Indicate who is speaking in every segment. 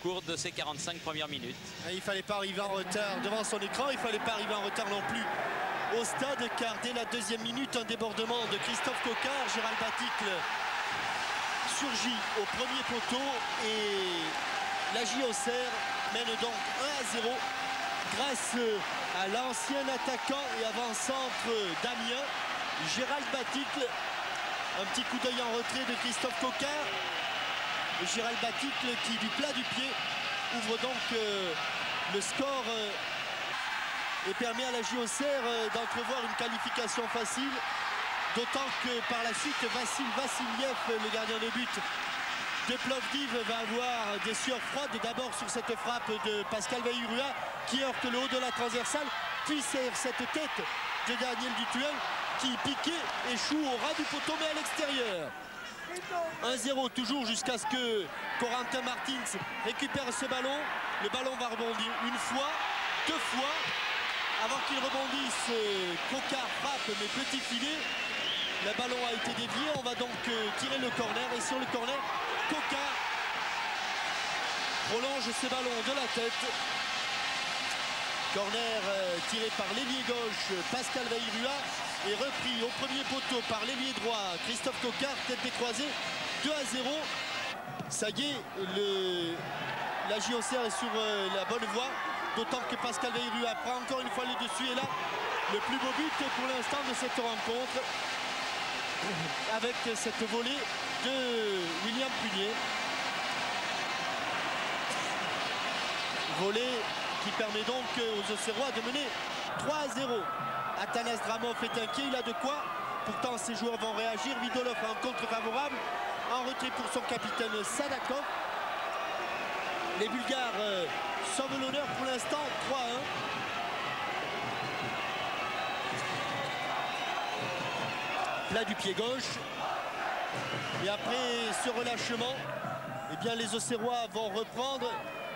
Speaker 1: cours de ces 45 premières minutes.
Speaker 2: Et il ne fallait pas arriver en retard devant son écran, il ne fallait pas arriver en retard non plus au stade, car dès la deuxième minute, un débordement de Christophe Coquard. Gérald Baticle surgit au premier poteau et la JOCR mène donc 1-0 grâce à l'ancien attaquant et avant-centre d'Amiens, Gérald Baticle. Un petit coup d'œil en retrait de Christophe Coquard. Et Gérald Baticle qui, du plat du pied, ouvre donc le score et permet à la JOCR d'entrevoir une qualification facile. D'autant que par la suite, Vassil Vassiliev, le gardien de but de Plovdiv, va avoir des sueurs froides. D'abord sur cette frappe de Pascal Vahirua qui heurte le haut de la transversale, puis cette tête de Daniel Dutuel qui piquait, échoue au ras du poteau mais à l'extérieur. 1-0 toujours jusqu'à ce que Corentin Martins récupère ce ballon. Le ballon va rebondir une fois, deux fois. Avant qu'il rebondisse, Coquard frappe mais petit filet. Le ballon a été dévié. On va donc tirer le corner. Et sur le corner, Coquard prolonge ce ballon de la tête. Corner tiré par l'ailier gauche Pascal Vahirua et repris au premier poteau par l'ailier droit Christophe Coquard, tête décroisée. 2-0. Ça y est, la JOCR est sur la bonne voie. D'autant que Pascal Vahirua prend encore une fois le dessus. Et là, le plus beau but pour l'instant de cette rencontre, avec cette volée de William Punier. Volée qui permet donc aux Auxerrois de mener 3-0. Atanas Dramov est inquiet, il a de quoi. Pourtant, ces joueurs vont réagir. Vidolov a un contre favorable. En retrait pour son capitaine Sadakov. Les Bulgares sauvent l'honneur pour l'instant, 3-1. Plat du pied gauche. Et après ce relâchement, eh bien, les Auxerrois vont reprendre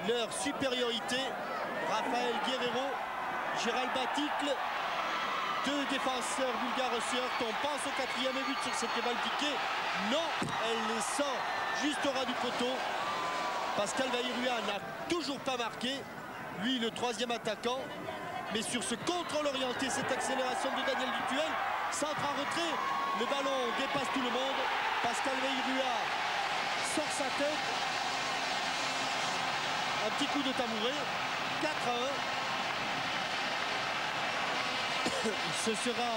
Speaker 2: leur supériorité. Raphaël Guerrero, Gérald Baticle, deux défenseurs bulgares se heurtent. On pense au quatrième but sur cette balle piquée. Non, elle les sort juste au ras du poteau. Pascal Vahirua n'a toujours pas marqué, lui le troisième attaquant. Mais sur ce contrôle orienté, cette accélération de Daniel Dutuel, centre en retrait, le ballon dépasse tout le monde. Pascal Vahirua sort sa tête. Un petit coup de tabouret, 4-1. Ce sera,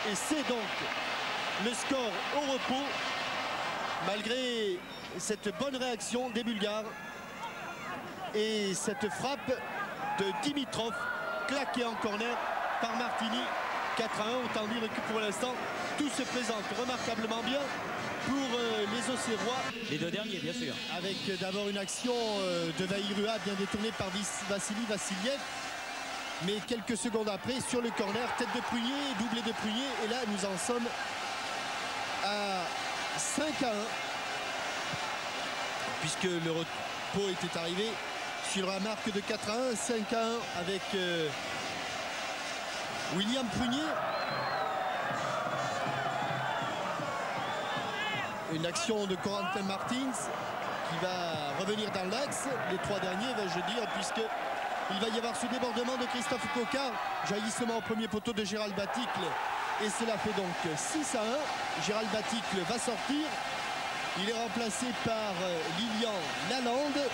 Speaker 2: et c'est donc le score au repos, malgré cette bonne réaction des Bulgares et cette frappe de Dimitrov claquée en corner par Martini. 4-1, autant dire que pour l'instant tout se présente remarquablement bien pour les Auxerrois.
Speaker 1: Les deux derniers, bien sûr.
Speaker 2: Avec d'abord une action de Vahirua bien détournée par Vassili Vassiliev. Mais quelques secondes après, sur le corner, tête de Prunier, doublé de Prunier. Et là, nous en sommes à 5-1. Puisque le repos était arrivé sur la marque de 4-1, 5-1 avec William Prunier. Une action de Corentin Martins qui va revenir dans l'axe. Les trois derniers, vais-je dire, puisque il va y avoir ce débordement de Christophe Coquard. Jaillissement au premier poteau de Gérald Baticle. Et cela fait donc 6-1. Gérald Baticle va sortir. Il est remplacé par Lilian Lalande,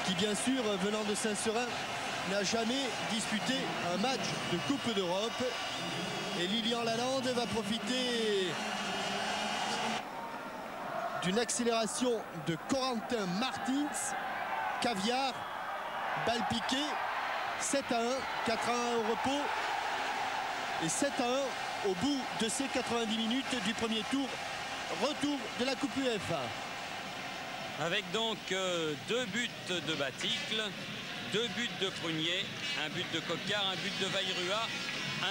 Speaker 2: qui bien sûr, venant de Saint-Seurin, n'a jamais disputé un match de Coupe d'Europe. Et Lilian Lalande va profiter d'une accélération de Corentin Martins. Caviar, balle piquée, 7-1, 4-1 au repos et 7-1 au bout de ces 90 minutes du premier tour. Retour de la Coupe UEFA.
Speaker 1: Avec donc 2 buts de Baticle, 2 buts de Prunier, un but de Coquard, un but de Vahirua,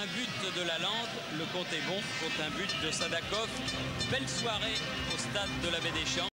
Speaker 1: un but de Lalande. Le compte est bon, compte un but de Sadakov. Belle soirée au stade de la Baie des Champs.